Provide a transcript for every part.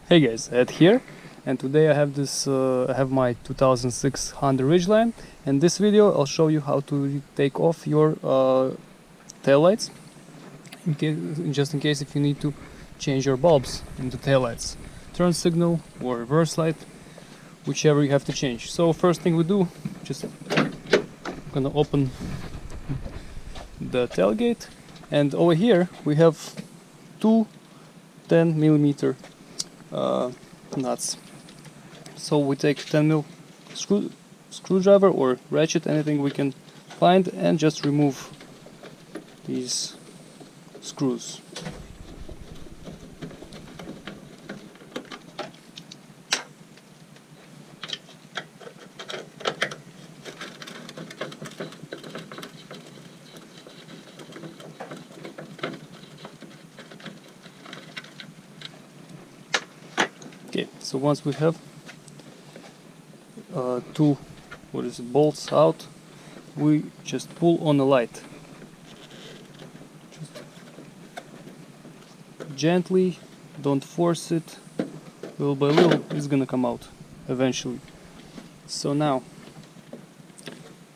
Hey guys, Ed here, and today I have my 2006 Honda Ridgeline. In this video I'll show you how to take off your taillights, just in case if you need to change your bulbs into taillights, turn signal or reverse light, whichever you have to change. So first thing we do, I'm gonna open the tailgate, and over here we have two 10mm nuts. So we take 10mm screwdriver or ratchet, anything we can find, and just remove these screws. Okay, so once we have two bolts out, we just pull on the light. Just gently, don't force it. Little by little, it's gonna come out eventually. So now,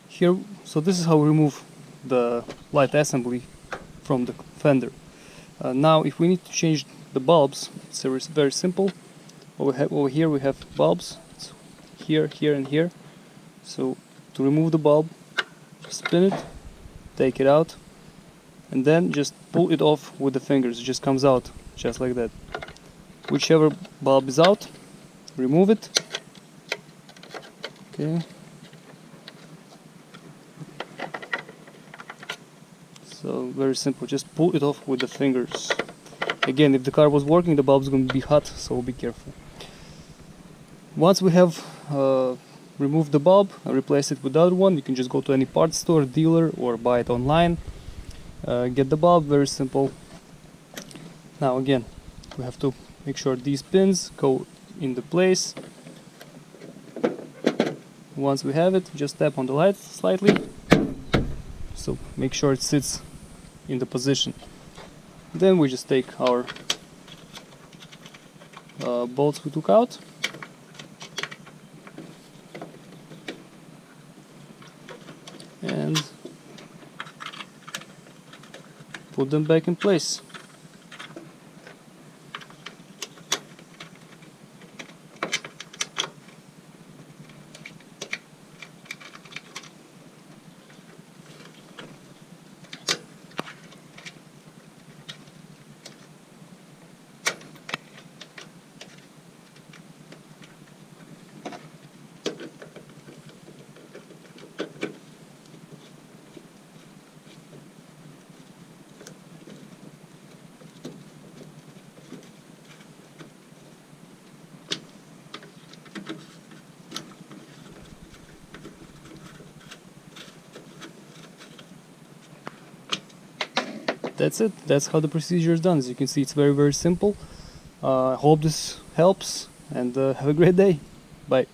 this is how we remove the light assembly from the fender. Now, if we need to change the bulbs, it's very simple. Over here we have bulbs. It's here, here, and here. So to remove the bulb, spin it, take it out, and then just pull it off with the fingers. It just comes out just like that. Whichever bulb is out, remove it. Okay. So very simple. Just pull it off with the fingers. Again, if the car was working, the bulb is going to be hot, so be careful. Once we have removed the bulb and replace it with the other one, you can just go to any parts store, dealer, or buy it online. Get the bulb, very simple. Now again, we have to make sure these pins go into place. Once we have it, just tap on the light slightly, so make sure it sits in the position. Then we just take our bolts we took out, and put them back in place. That's it. That's how the procedure is done. As you can see, it's very simple. I hope this helps, and have a great day. Bye.